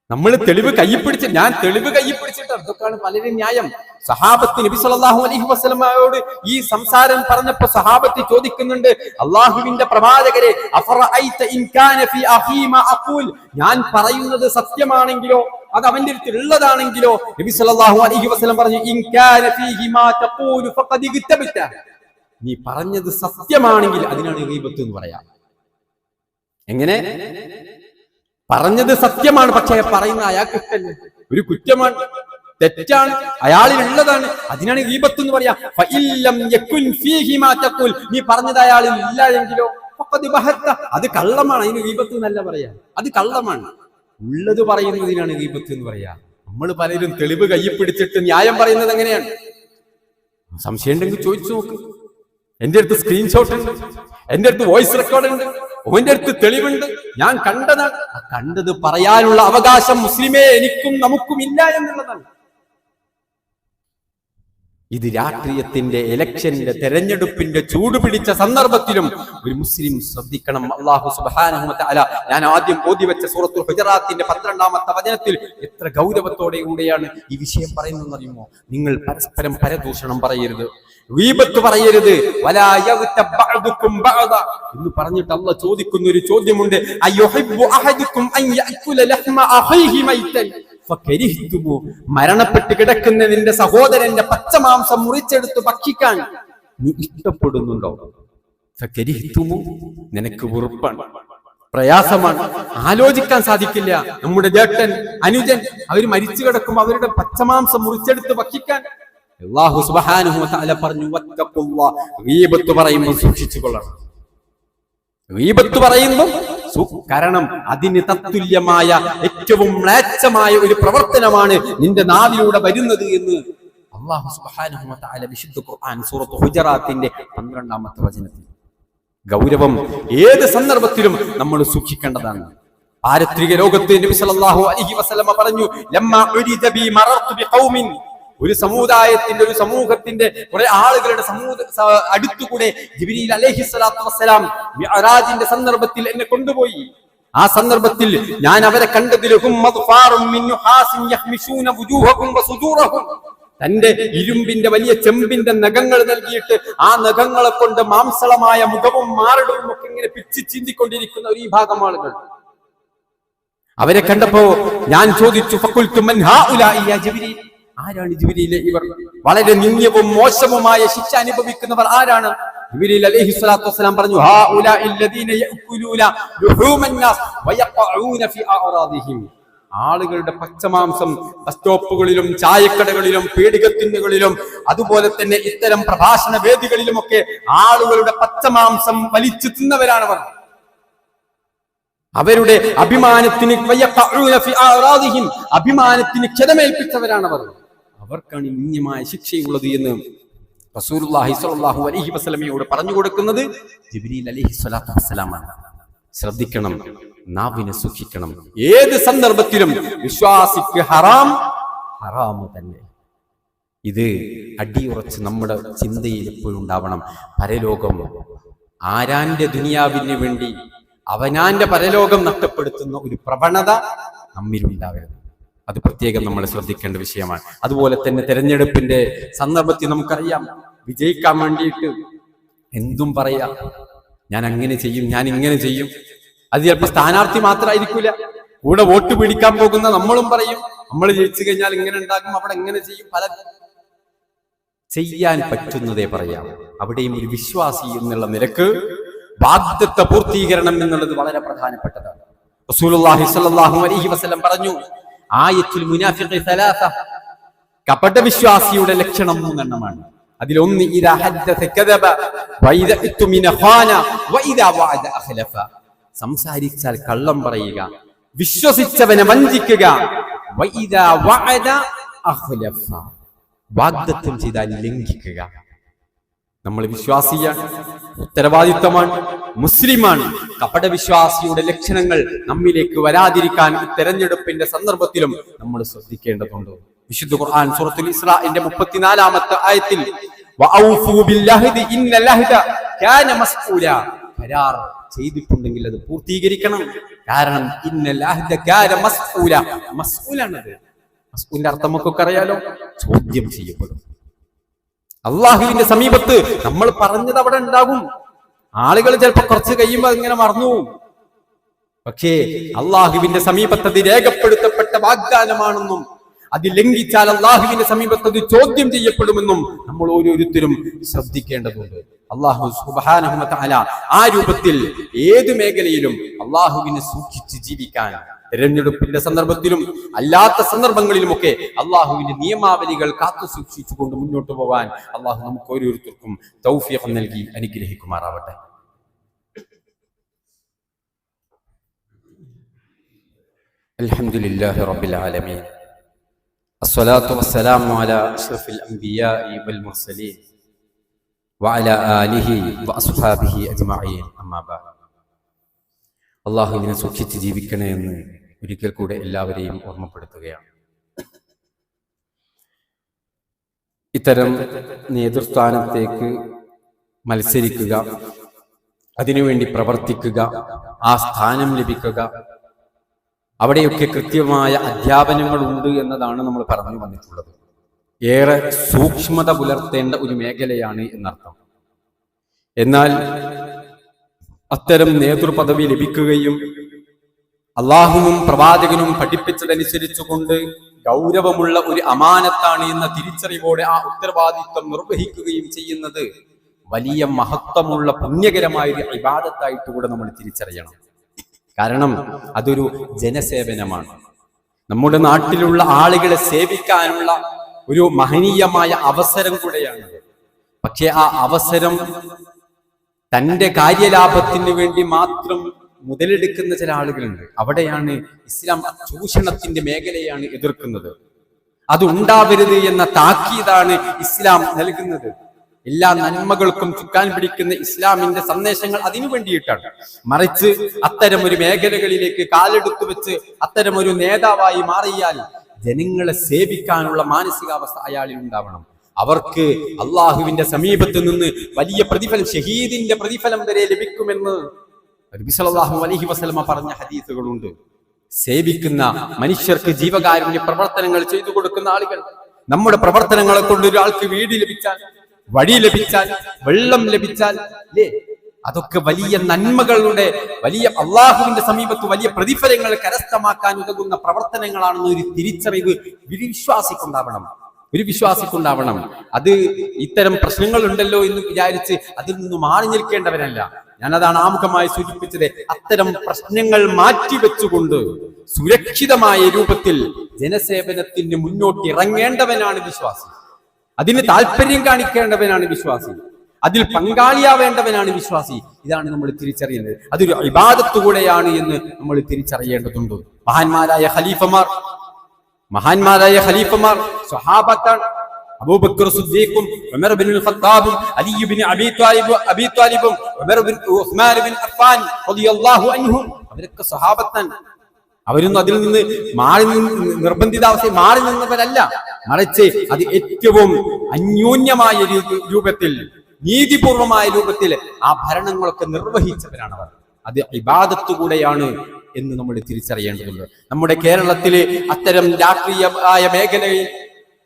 നമ്മൾ തെളിവ് കയ്യിപ്പിടിച്ച്, ഞാൻ തെളിവ് കയ്യിപ്പിടിച്ചിട്ട്, അതൊക്കെയാണ് പലരും ന്യായം. സഹാബത്ത് നബി സല്ലല്ലാഹു അലൈഹി വസല്ലമയോട് ഈ സംസാരം പറഞ്ഞപ്പോ സഹാബത്ത് ചോദിക്കുന്നുണ്ട്, അള്ളാഹുവിന്റെ പ്രവാചകരെ, അഫറഅയ്ത ഇൻ കാന ഫീ അഖീ മാ അഖൂൽ, ഞാൻ പറയുന്നത് സത്യമാണെങ്കിലോ, അത് അവന്റെ അടുത്ത് ഉള്ളതാണെങ്കിലോ? നബി സല്ലല്ലാഹു അലൈഹി വസല്ലം പറഞ്ഞു, ഇൻ കാന ഫീഹി മാ തഖൂലു ഫഖദ് ഇഗ്തബത, നീ പറഞ്ഞത് സത്യമാണെങ്കിൽ അതിനാണ് ഗീബത്ത് എന്ന് പറയാം. എങ്ങനെ? പറഞ്ഞത് സത്യമാണ്, പക്ഷേ പറയുന്ന അയാൾക്ക് ഇഷ്ടല്ല, ഒരു കുറ്റമാണ്, തെറ്റാണ്, അയാളിൽ ഉള്ളതാണ്, അതിനാണ് ഗീബത്ത് എന്ന് പറയാം. ഫഇല്ലം യകുൻ ഫീഹി മാ തഖൂൽ, നീ പറഞ്ഞത് അയാളിൽ ഇല്ല എങ്കിലോ ഫഖദ് ബഹത്ത, അത് കള്ളമാണ്, അതിന് ഗീബത്ത് എന്നല്ല പറയാം, അത് കള്ളമാണ്. ഉള്ളത് പറയുന്നതിനാണ് ഗീബത്ത് എന്ന് പറയാ. നമ്മൾ പലരും തെളിവ് കയ്യിപ്പിടിച്ചിട്ട് ന്യായം പറയുന്നത് എങ്ങനെയാണ്? സംശയം ഉണ്ടെങ്കിൽ ചോദിച്ചു നോക്ക്. എന്റെ അടുത്ത് സ്ക്രീൻഷോട്ട് ഉണ്ട്, എന്റെ അടുത്ത് വോയിസ് റെക്കോർഡ് ഉണ്ട്, ഓന്റെ അടുത്ത് തെളിവുണ്ട്, ഞാൻ കണ്ടതാണ്. കണ്ടത് പറയാനുള്ള അവകാശം മുസ്ലിമേ എനിക്കും നമുക്കും ഇല്ല എന്നുള്ളതാണ്. ഇത് രാഷ്ട്രീയത്തിന്റെ, ഇലക്ഷന്റെ, തെരഞ്ഞെടുപ്പിന്റെ ചൂട് പിടിച്ച സന്ദർഭത്തിലും ഒരു മുസ്ലിം ശ്രദ്ധിക്കണം. അല്ലാഹു സുബ്ഹാനഹു വ തആല ഞാൻ ആദ്യം ഓതി വെച്ച സൂറത്തുൽ ഹുജറാത്തിന്റെ 12ാമത്തെ വചനത്തിൽ എത്ര ഗൗരവത്തോടെയാണ് ഈ വിഷയം പറയുന്നതെന്ന് അറിയുമോ? നിങ്ങൾ പരസ്പരം പരദൂഷണം പറയരുത്, ഗീബത്ത് പറയരുത്, വലാ യഗ്തബ ബഅദുകും ബഅദ എന്ന് പറഞ്ഞിട്ട് അല്ലാഹ് ചോദിക്കുന്ന ഒരു ചോദ്യമുണ്ട്, അയ്യുഹിബ്ബു അഹദുകും അൻ യഅകുല ലഹ്മ അഖീഹി മൈതൻ ഫകരിഹ്തുമു, മരണപ്പെട്ട് കിടക്കുന്ന നിന്റെ സഹോദരന്റെ പച്ചമാംസം മുറിച്ചെടുത്ത് ഭക്ഷിക്കാൻ നീ ഇഷ്ടപ്പെടുന്നുണ്ടോ? ഫകരിഹ്തുമു, നിനക്ക് വെറുപ്പാണ്, പ്രയാസമാണ്, ആലോചിക്കാൻ സാധിക്കില്ല. നമ്മുടെ ജേട്ടൻ, അനുജൻ അവർ മരിച്ചു കിടക്കുമ്പോൾ അവരുടെ പച്ചമാംസം മുറിച്ചെടുത്ത് ഭക്ഷിക്കാൻ അല്ലാഹു സുബ്ഹാനഹു വ തആല പറഞ്ഞു, വത്തഖുല്ലാഹ്, ഗീബത്ത് പറയുമ്പോൾ സൂക്ഷിച്ചുകൊള്ളണം. ഗീബത്ത് പറയുമ്പോൾ കാരണം അതിന് തത്തുല്യമായ ഏറ്റവും മ്ലേച്ഛമായ ഒരു പ്രവർത്തനമാണ് നിന്റെ നാവിലൂടെ വരുന്നത് എന്ന് അല്ലാഹു സുബ്ഹാനഹു വ തആല വിശുദ്ധ ഖുർആൻ സൂറത്ത് ഹുജറാത്തിന്റെ 12ാമത്തെ വചനത്തിൽ. ഗൗരവം ഏത് സന്ദർഭത്തിലും നമ്മൾ സൂക്ഷിക്കേണ്ടതാണ്. പാരത്രിക ലോകത്ത് നബി സല്ലല്ലാഹു അലൈഹി വസല്ലമ പറഞ്ഞു, ലമ്മാ ഉരിദ ബി മറർതു ബിഖൗമിൻ, ഒരു സമുദായത്തിന്റെ, ഒരു സമൂഹത്തിന്റെ കുറെ ആളുകളുടെ അടുത്തുകൂടെ ജിബ്രീൽ അലൈഹിസ്സലാത്തു വസ്സലാം മിഅ്റാജിന്റെ സന്ദർഭത്തിൽ എന്നെ കൊണ്ടുപോയി. ആ സന്ദർഭത്തിൽ ഞാൻ അവരെ കണ്ടതിലും തന്റെ ഇരുമ്പിന്റെ വലിയ ചെമ്പിന്റെ നഖങ്ങൾ നൽകിയിട്ട് ആ നഖങ്ങളെ കൊണ്ട് മാംസളമായ മുഖവും മാറിടവും ഒക്കെ ഇങ്ങനെ പിച്ചി ചീന്തിക്കൊണ്ടിരിക്കുന്ന ഒരു വിഭാഗം ആളുകൾ. അവരെ കണ്ടപ്പോ ഞാൻ ചോദിച്ചു, ഫഖുൽതു മൻ ഹൗലാഇ യാ ജിബ്രീൽ, ആരാണ് ജിബ്രീലെ ഇവർ? വളരെ നിന്ദ്യവും മോശവുമായ ശിക്ഷ അനുഭവിക്കുന്നവർ ആരാണ്? ജിബ്രീൽ അലൈഹിസ്സലാത്തു വസ്സലാം പറഞ്ഞു, ഹൗലാഇൽ ലദീന യഅകുലൂന ലുഹൂമൻ നാസ് വയഖഊന ഫീ അഅറാദിഹിം, ആളുകളുടെ പച്ചമാംസം ബസ് സ്റ്റോപ്പുകളിലും ചായക്കടകളിലും പീഡികത്തിന്നുകളിലും അതുപോലെ തന്നെ ഇത്തരം പ്രഭാഷണ വേദികളിലുമൊക്കെ ആളുകളുടെ പച്ചമാംസം വലിച്ചു തിന്നവരാണവർ. അവരുടെ അഭിമാനത്തിന് അഭിമാനത്തിന് ക്ഷതമേൽപ്പിച്ചവരാണവർ. അവർക്കാണ് നിന്ദ്യമായ ശിക്ഷയുള്ളത് എന്ന് റസൂലുള്ളാഹി സ്വല്ലല്ലാഹു അലൈഹി വസല്ലമയോട് പറഞ്ഞു കൊടുക്കുന്നത് ജിബ്രീൽ അലൈഹിസ്സലാത്തു വസ്സലാമാണ്. ശ്രദ്ധിക്കണം. നാവിനെ സൂക്ഷിക്കണം. ഏത് സന്ദർഭത്തിലും വിശ്വാസിക്ക് ഹറാമു തന്നെ. ഇത് അടിയുറച്ച് നമ്മുടെ ചിന്തയിൽ എപ്പോഴും ഉണ്ടാവണം. പരലോകം ആരാന്റെ ദുനിയാവിന് വേണ്ടി അവനാന്റെ പരലോകം നഷ്ടപ്പെടുത്തുന്ന ഒരു പ്രവണത നമ്മിലുണ്ടാവരുത്. അത് പ്രത്യേകം നമ്മൾ ശ്രദ്ധിക്കേണ്ട വിഷയമാണ്. അതുപോലെ തന്നെ തെരഞ്ഞെടുപ്പിന്റെ സന്ദർഭത്തിൽ നമുക്കറിയാം, വിജയിക്കാൻ വേണ്ടിയിട്ട് എന്തും പറയാം. ഞാൻ അങ്ങനെ ചെയ്യും, ഞാൻ ഇങ്ങനെ ചെയ്യും. അത് ചിലപ്പോൾ സ്ഥാനാർത്ഥി മാത്രമായിരിക്കൂല, കൂടെ വോട്ട് പിടിക്കാൻ പോകുന്ന നമ്മളും പറയും, നമ്മൾ ജയിച്ചു കഴിഞ്ഞാൽ ഇങ്ങനെ ഉണ്ടാകും, അവിടെ എങ്ങനെ ചെയ്യും. പല ചെയ്യാൻ പറ്റുന്നതേ പറയാം. അവിടെയും ഒരു വിശ്വാസി എന്നുള്ള നിലക്ക് ബാധ്യത പൂർത്തീകരണം എന്നുള്ളത് വളരെ പ്രധാനപ്പെട്ടതാണ്. റസൂലുള്ളാഹി സ്വല്ലല്ലാഹു അലൈഹി വസല്ലം പറഞ്ഞു, ആയത്തുൽ മുനാഫിഖി സലാസ, കപട വിശ്വാസിയുടെ ലക്ഷണം 3 എണ്ണമാണ്. അതിലൊന്ന് ഇദാ ഹദ്ദസ കദബ വഇദാ ഇത്മിന ഖാന വഇദാ വഅദ അഖ്ലഫ, സംസാരിച്ചാൽ കള്ളം പറയുക, വിശ്വസിച്ചവനെ വഞ്ചിക്കുക, വഇദാ വഅദ അഖ്ലഫ, വാഗ്ദത്തം ചെയ്താൽ ലംഘിക്കുക. നമ്മൾ വിശ്വാസിയാണ്, ഉത്തരവാദിത്തമാണ്, മുസ്ലിമാണ്. കപട വിശ്വാസിയുടെ ലക്ഷണങ്ങൾ നമ്മിലേക്ക് വരാതിരിക്കാൻ തെരഞ്ഞെടുപ്പിന്റെ സന്ദർഭത്തിലും നമ്മൾ ശ്രദ്ധിക്കേണ്ടതുണ്ട്. വിശുദ്ധ ഖുർആൻ സൂറത്തുൽ ഇസ്രാഇന്റെ 34-ാമത്തെ ആയത്തിൽ വഔഫു ബില്ലഹദി ഇന്നൽ അഹദ കാന മസ്ഊല, കരാർ ചെയ്തിട്ടുണ്ടെങ്കിൽ അത് പൂർത്തീകരിക്കണം. കാരണം ഇന്നൽ അഹദ കാന മസ്ഊല, മസ്ഊലാണത്. മസ്ഊലിന്റെ അർത്ഥം ഒക്കെ അറിയാലോ, ചോദ്യം ചെയ്യപ്പെടും. അള്ളാഹുവിന്റെ സമീപത്ത് നമ്മൾ പറഞ്ഞത് അവിടെ ഉണ്ടാകും. ആളുകൾ ചിലപ്പോ കുറച്ച് കഴിയുമ്പോൾ ഇങ്ങനെ മറന്നു പോകും. പക്ഷേ അള്ളാഹുവിന്റെ സമീപത്ത് അത് രേഖപ്പെടുത്തപ്പെട്ട വാഗ്ദാനമാണെന്നും അത് ലംഘിച്ചാൽ അള്ളാഹുവിന്റെ സമീപത്ത് അത് ചോദ്യം ചെയ്യപ്പെടുമെന്നും നമ്മൾ ഓരോരുത്തരും ശ്രദ്ധിക്കേണ്ടതുണ്ട്. അള്ളാഹു സുബ്ഹാനഹു വ തആല ആ രൂപത്തിൽ ഏത് മേഖലയിലും അള്ളാഹുവിനെ സൂക്ഷിച്ച് ജീവിക്കാൻ, തെരഞ്ഞെടുപ്പിന്റെ സന്ദർഭത്തിലും അല്ലാത്ത സന്ദർഭങ്ങളിലുമൊക്കെ അള്ളാഹുവിന്റെ നിയമാവലികൾ കാത്തു സൂക്ഷിച്ചുകൊണ്ട് മുന്നോട്ട് പോകാൻ അള്ളാഹു നമുക്ക് ഓരോരുത്തർക്കും തൗഫീഖ് നൽകി അനുഗ്രഹിക്കുമാറാവട്ടെ. അൽഹംദുലില്ലാഹി റബ്ബിൽ ആലമീൻ, അസ്സലാത്തു വസ്സലാമു അലാ അഷ്റഫിൽ അംബിയാഇ വൽ മുർസലീൻ വഅലാ ആലിഹി വഅസ്ഹാബിഹി അജ്മഈൻ. അമ്മാ ബഅദ്. അള്ളാഹുവിനെ സൂക്ഷിച്ച് ജീവിക്കണേ എന്ന് ഒരിക്കൽ കൂടെ എല്ലാവരെയും ഓർമ്മപ്പെടുത്തുകയാണ്. ഇത്തരം നേതൃസ്ഥാനത്തേക്ക് മത്സരിക്കുക, അതിനുവേണ്ടി പ്രവർത്തിക്കുക, ആ സ്ഥാനം ലഭിക്കുക, അവിടെയൊക്കെ കൃത്യമായ അധ്യാപനങ്ങളുണ്ട് എന്നതാണ് നമ്മൾ പറഞ്ഞു വന്നിട്ടുള്ളത്. ഏറെ സൂക്ഷ്മത പുലർത്തേണ്ട ഒരു മേഖലയാണ് എന്നർത്ഥം. എന്നാൽ അത്തരം നേതൃപദവി ലഭിക്കുകയും അള്ളാഹുവും പ്രവാചകനും പഠിപ്പിച്ചതനുസരിച്ചുകൊണ്ട് ഗൗരവമുള്ള ഒരു അമാനത്താണ് എന്ന തിരിച്ചറിവോടെ ആ ഉത്തരവാദിത്വം നിർവഹിക്കുകയും ചെയ്യുന്നത് വലിയ മഹത്വമുള്ള പുണ്യകരമായ ഒരു ഇബാദത്തായിട്ട് കൂടെ നമ്മൾ തിരിച്ചറിയണം. കാരണം അതൊരു ജനസേവനമാണ്. നമ്മുടെ നാട്ടിലുള്ള ആളുകളെ സേവിക്കാനുള്ള ഒരു മഹനീയമായ അവസരം കൂടെയാണ്. പക്ഷെ ആ അവസരം തന്റെ കാര്യലാഭത്തിന് വേണ്ടി മാത്രം മുതലെടുക്കുന്ന ചില ആളുകളുണ്ട്. അവിടെയാണ് ഇസ്ലാം ചൂഷണത്തിന്റെ മേഖലയാണ് എതിർക്കുന്നത്. അത് ഉണ്ടാവരുത് എന്ന താക്കീതാണ് ഇസ്ലാം നൽകുന്നത്. എല്ലാ നന്മകൾക്കും ചുക്കാൻ പിടിക്കുന്ന ഇസ്ലാമിന്റെ സന്ദേശങ്ങൾ അതിനു വേണ്ടിയിട്ടാണ്. മറിച്ച് അത്തരം ഒരു മേഖലകളിലേക്ക് കാലെടുത്തു വെച്ച് അത്തരം ഒരു നേതാവായി മാറിയാൽ ജനങ്ങളെ സേവിക്കാനുള്ള മാനസികാവസ്ഥ അയാളിൽ ഉണ്ടാവണം. അവർക്ക് അള്ളാഹുവിന്റെ സമീപത്ത് നിന്ന് വലിയ പ്രതിഫലം, ഷഹീദിന്റെ പ്രതിഫലം വരെ ലഭിക്കുമെന്ന് നബി സല്ലല്ലാഹു അലൈഹി വസല്ലമ പറഞ്ഞ ഹദീസുകളുണ്ട്. സേവിക്കുന്ന മനുഷ്യർക്ക് ജീവകാരുണ്യ പ്രവർത്തനങ്ങൾ ചെയ്തു കൊടുക്കുന്ന ആളുകൾ, നമ്മുടെ പ്രവർത്തനങ്ങളെ കൊണ്ട് ഒരാൾക്ക് വീട് ലഭിച്ചാൽ, വഴി ലഭിച്ചാൽ, വെള്ളം ലഭിച്ചാൽ, അല്ലേ, അതൊക്കെ വലിയ നന്മകളുടെ, വലിയ അള്ളാഹുവിന്റെ സമീപത്ത് വലിയ പ്രതിഫലങ്ങൾ കരസ്ഥമാക്കാൻ ഉതകുന്ന പ്രവർത്തനങ്ങളാണെന്ന് ഒരു തിരിച്ചറിവ് ഒരു വിശ്വാസിക്കുണ്ടാവണം. അത് ഇത്തരം പ്രശ്നങ്ങൾ ഉണ്ടല്ലോ എന്ന് വിചാരിച്ച് അതിൽ നിന്ന് മാറി നിൽക്കേണ്ടവരല്ല. ഞാനതാണ് ആമുഖമായി സൂചിപ്പിച്ചത്. അത്തരം പ്രശ്നങ്ങൾ മാറ്റിവെച്ചുകൊണ്ട് സുരക്ഷിതമായ രൂപത്തിൽ ജനസേവനത്തിന് മുന്നോട്ട് ഇറങ്ങേണ്ടവനാണ് വിശ്വാസി. അതിന് താല്പര്യം കാണിക്കേണ്ടവനാണ് വിശ്വാസി. അതിൽ പങ്കാളിയാവേണ്ടവനാണ് വിശ്വാസി. ഇതാണ് നമ്മൾ തിരിച്ചറിയുന്നത്. അതൊരു ഇബാദത്ത് കൂടെയാണ് എന്ന് നമ്മൾ തിരിച്ചറിയേണ്ടതുണ്ട്. മഹാന്മാരായ ഖലീഫമാർ സ്വഹാബത്താണ്. അബൂബക്കർ സിദ്ദീഖും ഉമർ ഇബ്നുൽ ഖത്താബും അലി ഇബ്നു അബീ ത്വാലിബും ഉമർ ഇബ്നു ഉസ്മാൻ ഇബ്നു അഫ്ഫാൻ റളിയല്ലാഹു അൻഹും അവരൊക്കെ സ്വഹാബത്താണ്. അവരൊന്നും അതിൽ നിന്ന് നിർബന്ധിതാവസ്ഥയിൽ മാറി നിന്നവരല്ല, മറിച്ച് അത് ഏറ്റവും അന്യോന്യമായ രൂപത്തിൽ, നീതിപൂർവമായ രൂപത്തിൽ ആ ഭരണങ്ങളൊക്കെ നിർവഹിച്ചവരാണ് അവർ. അത് ഇബാദത്ത് കൂടെയാണ് എന്ന് നമ്മൾ തിരിച്ചറിയേണ്ടതുണ്ട്. നമ്മുടെ കേരളത്തിലെ അത്തരം രാഷ്ട്രീയമായ മേഖലയിൽ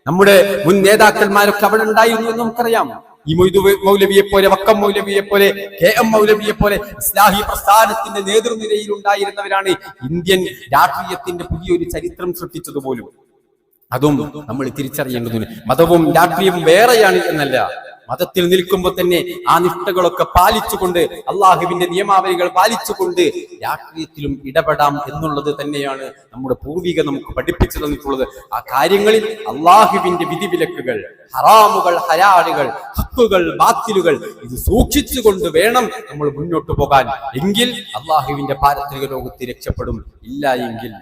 നമ്മുടെ മുൻ നേതാക്കന്മാരൊക്കെ അവിടെ ഉണ്ടായിരുന്നു എന്ന് നമുക്കറിയാം. ഈ മൊയ്തു മൗലവിയെ പോലെ, വക്കം മൗലവിയെ പോലെ, KM മൗലവിയെ പോലെ ഇസ്ലാഹി പ്രസ്ഥാനത്തിന്റെ നേതൃനിരയിൽ ഉണ്ടായിരുന്നവരാണ് ഇന്ത്യൻ രാഷ്ട്രീയത്തിന്റെ പുതിയൊരു ചരിത്രം സൃഷ്ടിച്ചതുപോലും. അതും നമ്മൾ തിരിച്ചറിയേണ്ടതുണ്ട്. മതവും രാഷ്ട്രീയവും വേറെയാണ് എന്നല്ല, മതത്തിൽ നിൽക്കുമ്പോൾ തന്നെ ആ നിഷ്ഠകളൊക്കെ പാലിച്ചുകൊണ്ട്, അള്ളാഹുവിന്റെ നിയമാവലികൾ പാലിച്ചുകൊണ്ട് രാഷ്ട്രീയത്തിലും ഇടപെടാം എന്നുള്ളത് തന്നെയാണ് നമ്മുടെ പൂർവികർ നമുക്ക് പഠിപ്പിച്ചു തന്നിട്ടുള്ളത്. ആ കാര്യങ്ങളിൽ അള്ളാഹുവിന്റെ വിധിവിലക്കുകൾ, ഹറാമുകൾ, ഹലാലുകൾ, ഹക്കുകൾ, ബാത്തിലുകൾ ഇത് സൂക്ഷിച്ചുകൊണ്ട് വേണം നമ്മൾ മുന്നോട്ട് പോകാൻ. എങ്കിൽ അള്ളാഹുവിന്റെ പാരത്രിക ലോകത്ത് രക്ഷപ്പെടും. ഇല്ല എങ്കിൽ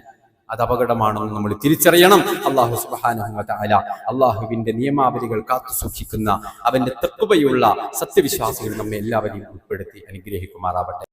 അത് അപകടമാണെന്ന് നമ്മൾ തിരിച്ചറിയണം. അല്ലാഹു സുബ്ഹാനഹു വ തആല അള്ളാഹുവിന്റെ നിയമാവലികൾ കാത്തു സൂക്ഷിക്കുന്ന അവന്റെ തഖ്വയുള്ള സത്യവിശ്വാസികൾ നമ്മെ എല്ലാവരെയും ഉൾപ്പെടുത്തി അനുഗ്രഹിക്കുമാറാവട്ടെ.